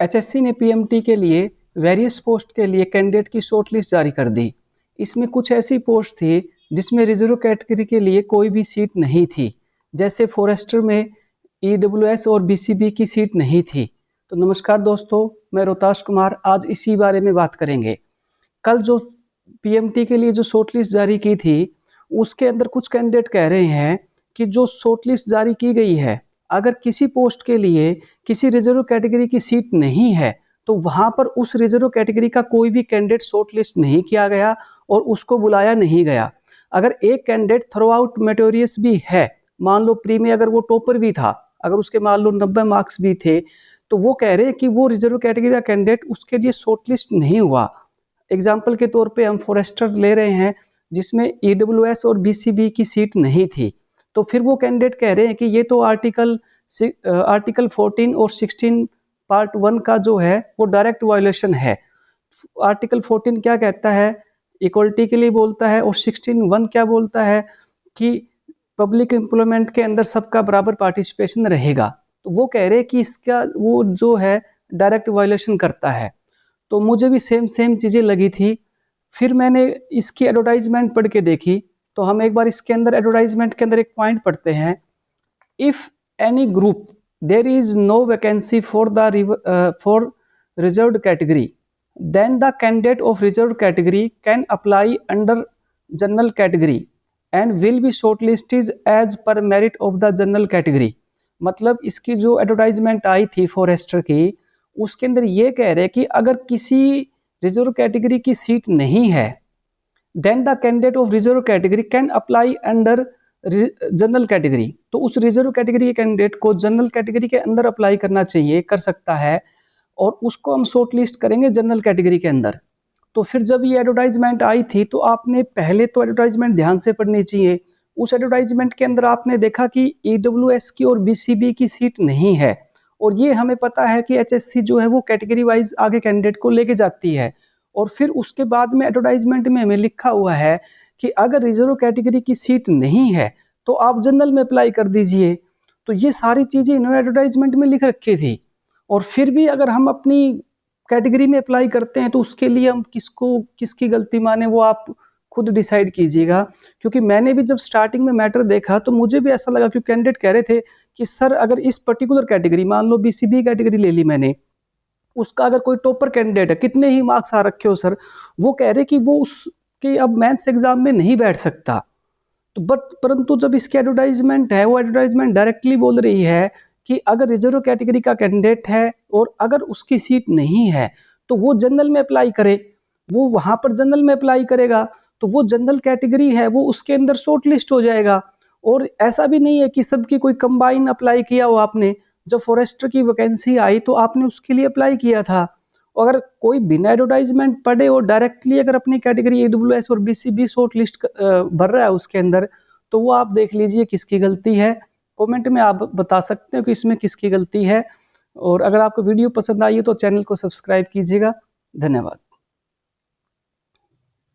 HSC ने PMT के लिए वेरियस पोस्ट के लिए कैंडिडेट की शॉर्ट लिस्ट जारी कर दी। इसमें कुछ ऐसी पोस्ट थी जिसमें रिजर्व कैटेगरी के लिए कोई भी सीट नहीं थी, जैसे फॉरेस्टर में ईडब्ल्यूएस और बीसीबी की सीट नहीं थी। तो नमस्कार दोस्तों, मैं रोहताश कुमार, आज इसी बारे में बात करेंगे। कल जो पीएमटी के लिए जो शॉर्ट लिस्ट जारी की थी, उसके अंदर कुछ कैंडिडेट कह रहे हैं कि जो शॉर्ट लिस्ट जारी की गई है, अगर किसी पोस्ट के लिए किसी रिजर्व कैटेगरी की सीट नहीं है तो वहां पर उस रिजर्व कैटेगरी का कोई भी कैंडिडेट शॉर्ट लिस्ट नहीं किया गया और उसको बुलाया नहीं गया। अगर एक कैंडिडेट थ्रू आउट मेरिटोरियस भी है, मान लो प्री में अगर वो टॉपर भी था, अगर उसके मान लो 90 मार्क्स भी थे, तो वो कह रहे हैं कि वो रिजर्व कैटेगरी का कैंडिडेट उसके लिए शॉर्ट लिस्ट नहीं हुआ। एग्जाम्पल के तौर पे हम फॉरेस्टर ले रहे हैं जिसमें ईडब्ल्यूएस और बीसीबी की सीट नहीं थी, तो फिर वो कैंडिडेट कह रहे हैं कि ये तो आर्टिकल 14 और 16 पार्ट 1 का जो है वो डायरेक्ट वायलेशन है। आर्टिकल 14 क्या कहता है, इक्वलिटी के लिए बोलता है, और 16(1) क्या बोलता है कि पब्लिक एम्प्लॉयमेंट के अंदर सबका बराबर पार्टिसिपेशन रहेगा। तो वो कह रहे हैं कि इसका वो जो है डायरेक्ट वायलेशन करता है। तो मुझे भी सेम चीज़ें लगी थी। फिर मैंने इसकी एडवर्टाइजमेंट पढ़ के देखी, तो हम एक बार इसके अंदर एडवर्टाइजमेंट के अंदर एक पॉइंट पढ़ते हैं। If any group there is no vacancy for reserved category, then the candidate of reserved category can apply under general category and will be shortlisted as per merit of the general category। मतलब इसकी जो advertisement आई थी forester की, उसके अंदर ये कह रहे हैं कि अगर किसी रिजर्व कैटेगरी की सीट नहीं है, then the candidate of reserve category can apply under general category. तो उस रिजर्व कैटेगरी के कैंडिडेट को जनरल कैटेगरी के अंदर अप्लाई करना चाहिए, कर सकता है, और उसको हम शॉर्ट लिस्ट करेंगे जनरल कैटेगरी के अंदर। तो फिर जब ये एडवर्टाइजमेंट आई थी तो आपने पहले तो एडवर्टाइजमेंट ध्यान से पढ़नी चाहिए। उस एडवर्टाइजमेंट के अंदर आपने देखा कि ईडब्ल्यूएस की और बीसीबी की सीट नहीं है, और ये हमें पता है कि एचएससी जो है वो कैटेगरी वाइज आगे कैंडिडेट को लेके जाती है। और फिर उसके बाद में एडवर्टाइजमेंट में हमें लिखा हुआ है कि अगर रिजर्व कैटेगरी की सीट नहीं है तो आप जनरल में अप्लाई कर दीजिए। तो ये सारी चीज़ें इन्होंने एडवर्टाइजमेंट में लिख रखी थी, और फिर भी अगर हम अपनी कैटेगरी में अप्लाई करते हैं तो उसके लिए हम किसकी गलती माने वो आप खुद डिसाइड कीजिएगा। क्योंकि मैंने भी जब स्टार्टिंग में मैटर देखा तो मुझे भी ऐसा लगा, क्योंकि कैंडिडेट कह रहे थे कि सर अगर इस पर्टिकुलर कैटेगरी, मान लो बीसीबी कैटेगरी ले ली मैंने, उसका अगर कोई टॉपर कैंडिडेट है, कितने ही मार्क्स आ रखे हो सर, वो कह रहे कि वो उसके अब मेंस एग्जाम में नहीं बैठ सकता। तो परंतु जब इसकी एडवर्टाइजमेंट है, वो एडवर्टाइजमेंट डायरेक्टली बोल रही है कि अगर रिजर्व कैटेगरी का कैंडिडेट है और अगर उसकी सीट नहीं है तो वो जनरल में अप्लाई करे, वो वहां पर जनरल में अप्लाई करेगा तो वो जनरल कैटेगरी है वो उसके अंदर शॉर्ट लिस्ट हो जाएगा। और ऐसा भी नहीं है कि सबकी कोई कंबाइन अप्लाई किया हो आपने, जब फॉरेस्टर की वैकेंसी आई तो आपने उसके लिए अप्लाई किया था। अगर कोई बिना एडवर्टाइजमेंट पढ़े और डायरेक्टली अगर अपनी कैटेगरी ईडब्ल्यूएस और बीसीबी शॉर्ट लिस्ट भर रहा है उसके अंदर, तो वो आप देख लीजिए किसकी गलती है। कमेंट में आप बता सकते हो कि इसमें किसकी गलती है। और अगर आपको वीडियो पसंद आई हो तो चैनल को सब्सक्राइब कीजिएगा। धन्यवाद।